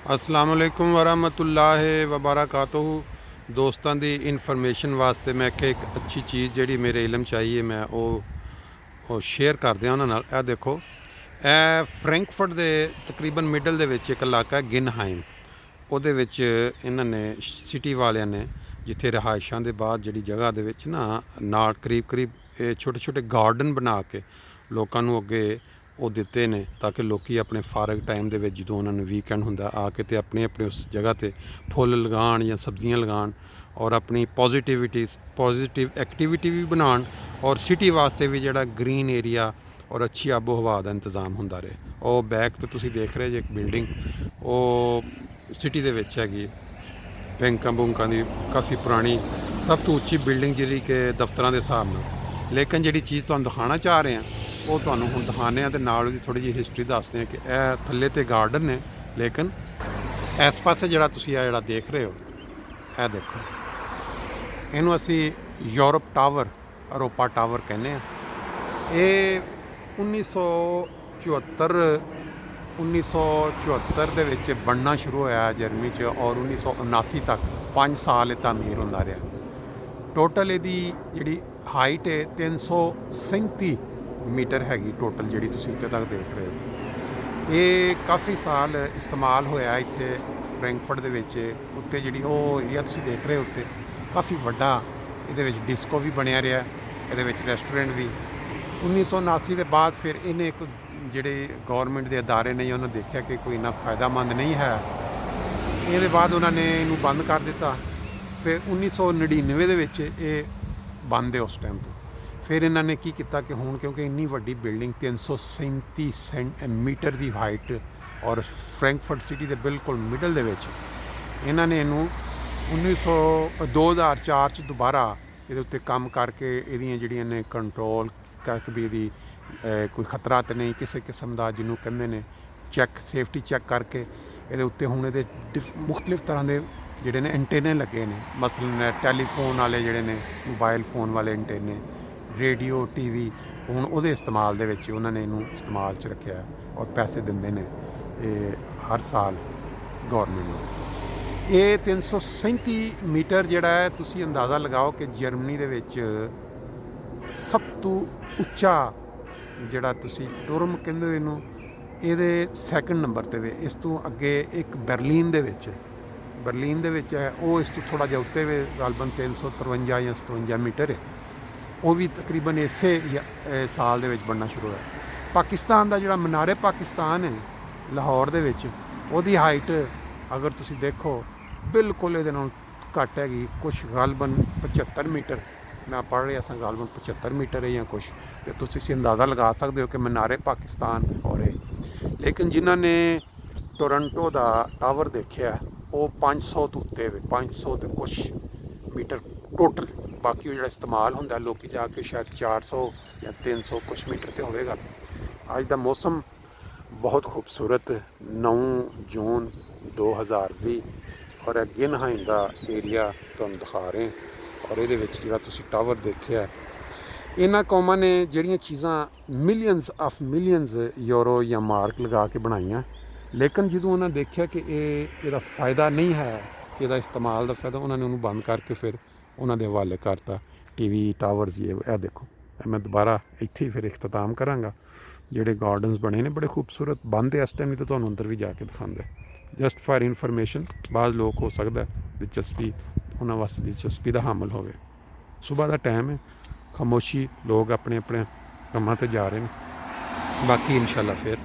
अस्सलाम वालेकुम वरहमतुल्लाहि वबरकातुहू। दोस्तों की इनफॉर्मेशन वास्ते मैं एक अच्छी चीज़ जी मेरे इलम चाहिए मैं वो शेयर कर दिया उन्होंने। यह देखो, यह फ्रैंकफर्ट के तकरीबन मिडल के एक इलाका है गिनहाइम। ਉਹਦੇ ਵਿੱਚ ਇਹਨਾਂ ਨੇ ਸਿਟੀ ਵਾਲਿਆਂ ਨੇ ਜਿੱਥੇ ਰਿਹਾਇਸ਼ਾਂ ਦੇ ਬਾਅਦ ਜਿਹੜੀ ਜਗ੍ਹਾ ਦੇ ਵਿੱਚ ਨਾ ਨਾਲ ਕਰੀਬ ਇਹ ਛੋਟੇ ਛੋਟੇ ਗਾਰਡਨ ਬਣਾ ਕੇ ਲੋਕਾਂ ਨੂੰ ਅੱਗੇ ਉਹ ਦਿੱਤੇ ਨੇ ਤਾਂ ਕਿ ਲੋਕੀ ਆਪਣੇ ਫਾਰਗ ਟਾਈਮ ਦੇ ਵਿੱਚ ਜਦੋਂ ਉਹਨਾਂ ਨੂੰ ਵੀਕਐਂਡ ਹੁੰਦਾ ਆ ਕੇ ਤੇ ਆਪਣੇ ਉਸ ਜਗ੍ਹਾ ਤੇ ਫੁੱਲ ਲਗਾਉਣ ਜਾਂ ਸਬਜ਼ੀਆਂ ਲਗਾਉਣ ਔਰ ਆਪਣੀ ਪੋਜ਼ਿਟਿਵ ਐਕਟੀਵਿਟੀ ਵੀ ਬਣਾਉਣ ਔਰ ਸਿਟੀ ਵਾਸਤੇ ਵੀ ਜਿਹੜਾ ਗ੍ਰੀਨ ਏਰੀਆ ਔਰ ਅੱਛੀ ਆਬੋ ਹਵਾ ਦਾ ਇੰਤਜ਼ਾਮ ਹੁੰਦਾ ਰਹੇ। ਉਹ ਬੈਕ ਤੇ ਤੁਸੀਂ ਦੇਖ ਰਹੇ ਜੇ ਇੱਕ ਬਿਲਡਿੰਗ ਉਹ ਸਿਟੀ ਦੇ ਵਿੱਚ ਹੈਗੀ, ਬੈਂਕਾਂ ਬੁੰਕਾਂ ਦੀ ਕਾਫੀ ਪੁਰਾਣੀ ਸਭ ਤੋਂ ਉੱਚੀ ਬਿਲਡਿੰਗ ਜਿਹੜੀ ਕਿ ਦਫ਼ਤਰਾਂ ਦੇ ਹਿਸਾਬ ਨਾਲ। ਲੇਕਿਨ ਜਿਹੜੀ ਚੀਜ਼ ਤੁਹਾਨੂੰ ਦਿਖਾਉਣਾ ਚਾਹ ਰਹੇ ਹਾਂ ਉਹ ਤੁਹਾਨੂੰ ਹੁਣ ਦਿਖਾਉਂਦੇ ਹਾਂ ਤੇ ਨਾਲ ਉਹਦੀ ਥੋੜ੍ਹੀ ਜਿਹੀ ਹਿਸਟਰੀ ਦੱਸਦੇ ਹਾਂ ਕਿ ਇਹ ਥੱਲੇ ਤੇ ਗਾਰਡਨ ਨੇ, ਲੇਕਿਨ ਇਸ ਪਾਸੇ ਜਿਹੜਾ ਤੁਸੀਂ ਆ ਜਿਹੜਾ ਦੇਖ ਰਹੇ ਹੋ ਇਹ ਦੇਖੋ, ਇਹਨੂੰ ਅਸੀਂ ਯੂਰਪ ਟਾਵਰ ਅਰੋਪਾ ਟਾਵਰ ਕਹਿੰਦੇ ਹਾਂ। ਇਹ 1974 ਦੇ ਵਿੱਚ ਬਣਨਾ ਸ਼ੁਰੂ ਹੋਇਆ ਜਰਮਨੀ 'ਚ ਔਰ 1979 ਤੱਕ 5 ਸਾਲ ਇਹ ਤਾਮੀਰ ਹੁੰਦਾ ਰਿਹਾ। ਟੋਟਲ ਇਹਦੀ ਜਿਹੜੀ ਹਾਈਟ ਹੈ 337 ਮੀਟਰ ਹੈਗੀ ਟੋਟਲ, ਜਿਹੜੀ ਤੁਸੀਂ ਇੱਥੇ ਤੱਕ ਦੇਖ ਰਹੇ ਹੋ। ਇਹ ਕਾਫੀ ਸਾਲ ਇਸਤੇਮਾਲ ਹੋਇਆ ਇੱਥੇ ਫਰੈਂਕਫਰਟ ਦੇ ਵਿੱਚ। ਉੱਤੇ ਜਿਹੜੀ ਉਹ ਏਰੀਆ ਤੁਸੀਂ ਦੇਖ ਰਹੇ ਹੋ ਉੱਤੇ ਕਾਫੀ ਵੱਡਾ, ਇਹਦੇ ਵਿੱਚ ਡਿਸਕੋ ਵੀ ਬਣਿਆ ਰਿਹਾ, ਇਹਦੇ ਵਿੱਚ ਰੈਸਟੋਰੈਂਟ ਵੀ। 1979 ਦੇ ਬਾਅਦ ਫਿਰ ਇਹਨੇ ਇੱਕ ਜਿਹੜੇ ਗੌਰਮੈਂਟ ਦੇ ਅਦਾਰੇ ਨੇ ਉਹਨਾਂ ਦੇਖਿਆ ਕਿ ਕੋਈ ਇੰਨਾ ਫਾਇਦਾਮੰਦ ਨਹੀਂ ਹੈ, ਇਹਦੇ ਬਾਅਦ ਉਹਨਾਂ ਨੇ ਇਹਨੂੰ ਬੰਦ ਕਰ ਦਿੱਤਾ। ਫਿਰ 1999 ਦੇ ਵਿੱਚ ਇਹ ਬੰਦ ਹੈ ਉਸ ਟਾਈਮ ਤੋਂ। ਫਿਰ ਇਹਨਾਂ ਨੇ ਕੀ ਕੀਤਾ ਕਿ ਹੁਣ ਕਿਉਂਕਿ ਇੰਨੀ ਵੱਡੀ ਬਿਲਡਿੰਗ 337 ਮੀਟਰ ਦੀ ਹਾਈਟ ਔਰ ਫਰੈਂਕਫਰਟ ਸਿਟੀ ਦੇ ਬਿਲਕੁਲ ਮਿਡਲ ਦੇ ਵਿੱਚ, ਇਹਨਾਂ ਨੇ ਇਹਨੂੰ 2004 'ਚ ਦੁਬਾਰਾ ਇਹਦੇ ਉੱਤੇ ਕੰਮ ਕਰਕੇ ਇਹਦੀਆਂ ਜਿਹੜੀਆਂ ਨੇ ਕੰਟਰੋਲ ਕਰਕੇ ਵੀ ਇਹਦੀ ਕੋਈ ਖਤਰਾ ਤਾਂ ਨਹੀਂ ਕਿਸੇ ਕਿਸਮ ਦਾ, ਜਿਹਨੂੰ ਕਹਿੰਦੇ ਨੇ ਸੇਫਟੀ ਚੈੱਕ ਕਰਕੇ ਇਹਦੇ ਉੱਤੇ ਹੁਣ ਇਹਦੇ ਮੁਖਤਲਿਫ ਤਰ੍ਹਾਂ ਦੇ ਜਿਹੜੇ ਨੇ ਐਂਟੇਨੇ ਲੱਗੇ ਨੇ। ਮਸਲਨ ਟੈਲੀਫੋਨ ਵਾਲੇ ਜਿਹੜੇ ਨੇ, ਮੋਬਾਈਲ ਫੋਨ ਵਾਲੇ ਐਂਟੇਨੇ, ਰੇਡੀਓ TV, ਹੁਣ ਉਹਦੇ ਇਸਤੇਮਾਲ ਦੇ ਵਿੱਚ ਉਹਨਾਂ ਨੇ ਇਹਨੂੰ ਇਸਤੇਮਾਲ 'ਚ ਰੱਖਿਆ ਔਰ ਪੈਸੇ ਦਿੰਦੇ ਨੇ ਇਹ ਹਰ ਸਾਲ ਗੌਰਮੈਂਟ ਨੂੰ। ਇਹ 337 ਮੀਟਰ ਜਿਹੜਾ ਹੈ, ਤੁਸੀਂ ਅੰਦਾਜ਼ਾ ਲਗਾਓ ਕਿ ਜਰਮਨੀ ਦੇ ਵਿੱਚ ਸਭ ਤੋਂ ਉੱਚਾ ਜਿਹੜਾ ਤੁਸੀਂ ਟੁਰਮ ਕਹਿੰਦੇ ਹੋ ਇਹਨੂੰ, ਇਹਦੇ ਸੈਕਿੰਡ ਨੰਬਰ 'ਤੇ ਵੇ। ਇਸ ਤੋਂ ਅੱਗੇ ਇੱਕ ਬਰਲਿਨ ਦੇ ਵਿੱਚ ਹੈ, ਉਹ ਇਸ ਤੋਂ ਥੋੜ੍ਹਾ ਜਿਹਾ ਉੱਤੇ ਵੇ, ਗਲਬਨ 353 ਜਾਂ 57 ਮੀਟਰ ਹੈ। ਉਹ ਵੀ ਤਕਰੀਬਨ ਇਸੇ ਸਾਲ ਦੇ ਵਿੱਚ ਬਣਨਾ ਸ਼ੁਰੂ ਹੋਇਆ। ਪਾਕਿਸਤਾਨ ਦਾ ਜਿਹੜਾ ਮਨਾਰੇ ਪਾਕਿਸਤਾਨ ਹੈ ਲਾਹੌਰ ਦੇ ਵਿੱਚ, ਉਹਦੀ ਹਾਈਟ ਅਗਰ ਤੁਸੀਂ ਦੇਖੋ ਬਿਲਕੁਲ ਇਹਦੇ ਨਾਲ ਘੱਟ ਹੈਗੀ, ਕੁਛ ਗਲਬਨ 75 ਮੀਟਰ ਮੈਂ ਪੜ੍ਹ ਰਿਹਾ ਸਾਂ, ਗਲਬਨ 75 ਮੀਟਰ ਹੈ ਜਾਂ ਕੁਛ। ਅਤੇ ਤੁਸੀਂ ਅੰਦਾਜ਼ਾ ਲਗਾ ਸਕਦੇ ਹੋ ਕਿ ਮਨਾਰੇ ਪਾਕਿਸਤਾਨ ਔਰ ਇਹ। ਲੇਕਿਨ ਜਿਨ੍ਹਾਂ ਨੇ ਟੋਰੰਟੋ ਦਾ ਟਾਵਰ ਦੇਖਿਆ ਉਹ 500 ਤੋਂ ਉੱਤੇ 500 ਤੇ ਕੁਛ ਮੀਟਰ ਟੋਟਲ। ਬਾਕੀ ਉਹ ਜਿਹੜਾ ਇਸਤੇਮਾਲ ਹੁੰਦਾ ਲੋਕ ਜਾ ਕੇ ਸ਼ਾਇਦ 400 ਜਾਂ 300 ਕੁਛ ਮੀਟਰ 'ਤੇ ਹੋਵੇਗਾ। ਅੱਜ ਦਾ ਮੌਸਮ ਬਹੁਤ ਖੂਬਸੂਰਤ, 9 ਜੂਨ 2020 ਔਰ ਗਿਨਹਾਈਮ ਦਾ ਏਰੀਆ ਤੁਹਾਨੂੰ ਦਿਖਾ ਰਹੇ ਔਰ ਇਹਦੇ ਵਿੱਚ ਜਿਹੜਾ ਤੁਸੀਂ ਟਾਵਰ ਦੇਖਿਆ, ਇਹਨਾਂ ਕੌਮਾਂ ਨੇ ਜਿਹੜੀਆਂ ਚੀਜ਼ਾਂ ਮਿਲੀਅਨਸ ਯੂਰੋ ਜਾਂ ਮਾਰਕ ਲਗਾ ਕੇ ਬਣਾਈਆਂ, ਲੇਕਿਨ ਜਦੋਂ ਉਹਨਾਂ ਦੇਖਿਆ ਕਿ ਇਹਦਾ ਫਾਇਦਾ ਨਹੀਂ ਹੈ, ਇਹਦਾ ਇਸਤੇਮਾਲ ਦਾ ਫਾਇਦਾ, ਉਹਨਾਂ ਨੇ ਉਹਨੂੰ ਬੰਦ ਕਰਕੇ ਫਿਰ ਉਹਨਾਂ ਦੇ ਹਵਾਲੇ ਕਰਤਾ। TV ਟਾਵਰਸ ਇਹ ਦੇਖੋ, ਮੈਂ ਦੁਬਾਰਾ ਇੱਥੇ ਹੀ ਫਿਰ ਇਖਤਤਾਮ ਕਰਾਂਗਾ। ਜਿਹੜੇ ਗਾਰਡਨਸ ਬਣੇ ਨੇ ਬੜੇ ਖੂਬਸੂਰਤ, ਬੰਦ ਇਸ ਟਾਈਮ ਤਾਂ ਤੁਹਾਨੂੰ ਅੰਦਰ ਵੀ ਜਾ ਕੇ ਦਿਖਾਉਂਦਾ। ਜਸਟ ਫਾਰ ਇਨਫੋਰਮੇਸ਼ਨ, ਬਾਅਦ ਲੋਕ ਹੋ ਸਕਦਾ ਦਿਲਚਸਪੀ ਉਹਨਾਂ ਵਾਸਤੇ ਦਿਲਚਸਪੀ ਦਾ ਹਾਮਲ ਹੋਵੇ। ਸੁਬਾਹ ਦਾ ਟਾਈਮ ਹੈ, ਖਾਮੋਸ਼ੀ, ਲੋਕ ਆਪਣੇ ਆਪਣੇ ਕੰਮਾਂ 'ਤੇ ਜਾ ਰਹੇ ਨੇ। ਬਾਕੀ ਇਨਸ਼ਾਅੱਲਾ ਫਿਰ